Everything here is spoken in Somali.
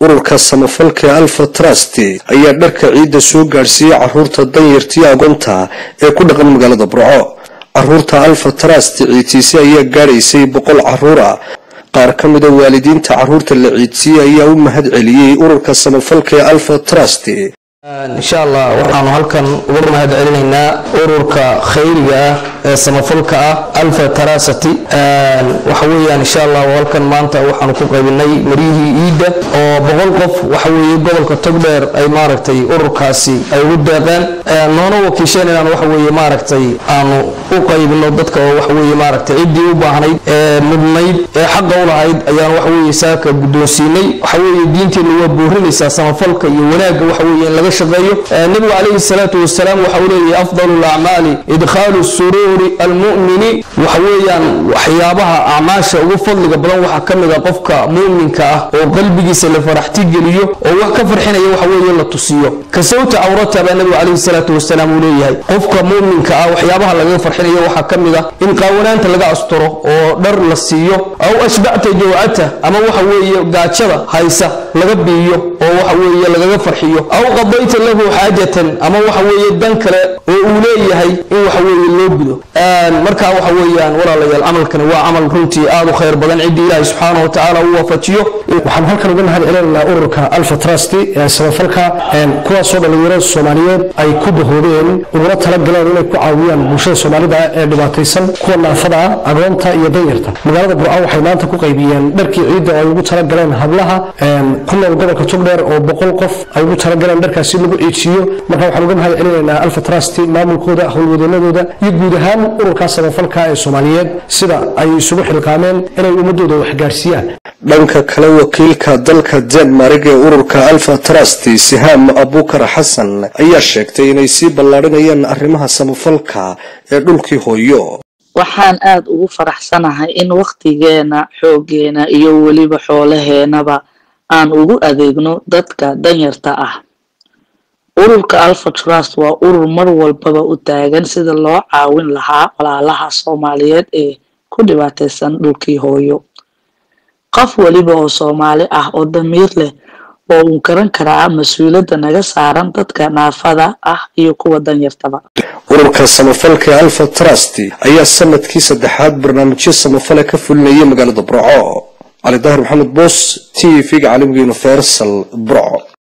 ururka samafalka Alpha Trust ayaa dharka ciida soo gaarsiiyay caruurta danyartii agoonta ee ku dhaqan magaalada Burco. caruurta Alpha Trust ciidtiisa ayaa gaaraysay 100 caruur ah. qaar ka mid ah waalidiinta caruurta la ciidsiiyay ayaa u mahad celiyay ururka samafalka Alpha Trust. إن شاء الله وحنا هلكن ورنا هذا علينا أورك خيرية سمفلك ألفا تراستي وحويا إن شاء الله وهلكن ما أنت وحنا كوكا بني مريه إيدا وبغلقف وحوي قبل كتقدر أي ماركتي أوركاسي أي ودان نونو وكيشان أنا وحوي ماركتي أنا كوكا بنودتك وحوي ماركتي عدي وباهني مبني حق ولا عيد أيان وحوي ساك بدوسيني وحوي دينتي اللي هو بورني سمفلك يوناق وحوي النبي عليه الصلاة والسلام وحوله أفضل الأعمال إدخال السرور المؤمن وحويا وحيابها أعماش وفضل قبلا وحكمل قفك مؤمنك وقلبك سلفرحتي جليه وحكفر حين يوحويا لتصيه كسوت عورتها النبي عليه الصلاة والسلام وليه قفك مؤمنك وحيابها لغفر حين يوحكمل إن قاونا أنت لقى أسطره ودر لصيه أو أشبعت جوعته أما وحويا قاتشبه هايسة لغبيه وحويا لغفر حيه أو قضيت له حاجة أما وحوي الدنك وأوليه هي وحوي اللوبدو مركا وحويان ولا لا العمل كان هو عمل رنتي آل خير بدن عدي الله سبحانه وتعالى وفتيه وحن هلكن قلنا هذا إلى أورك ألفا تراستي سمفلك كوا صوب الويران الصوماليين أي كبهورين ورات تلقنا إنه كعويان مشان الصومالي دباتيسن كوا نافضة أغلانتا يديرتا مجرد برأو حينانتا كقيبيان دركي عيد أو تلقنا هبلها كنا نقدر كتقدر أو بقول قف أو تلقنا دركا سيلو إيشيو marka waxaan uga mahad celinaynaa Alpha Trust maamulkooda howlwadeenadooda iyo guud ahaan ururka samafalka ee Soomaaliyeed sida ay isugu xilqaameen inay ummadooda wax gaarsiiyaan. dhanka kale wakiilka dalka Denmark ee ururka Alpha Trust Siham Abukar Hassan ayaa sheegtay inay si ballaarinayaan arrimaha samafalka ee dhulkii hooyo. waxaan aad ugu faraxsanahay in waqtigeena xoogeena iyo waliba xoolaheenaba aan ugu adeegno dadka danyarta ah. ururka Alpha Trust waa urur mar walbaba u taagan sida loo caawin lahaa walaalaha Soomaaliyeed ee ku dhibaataysan dhulkii hooyo. qof waliba oo Soomaali ah oo damiir leh oo uu karan karaa mas'uuliyadda naga saaran dadka naafada ah iyo kuwa danyartaba. ururka samafalka Alpha Trust ayaa sanadkii saddexaad barnaamijyo samafal ka fulinaya magaalada Burco. Ali Dahir Maxamed Boos TV caalamka Universal Burco.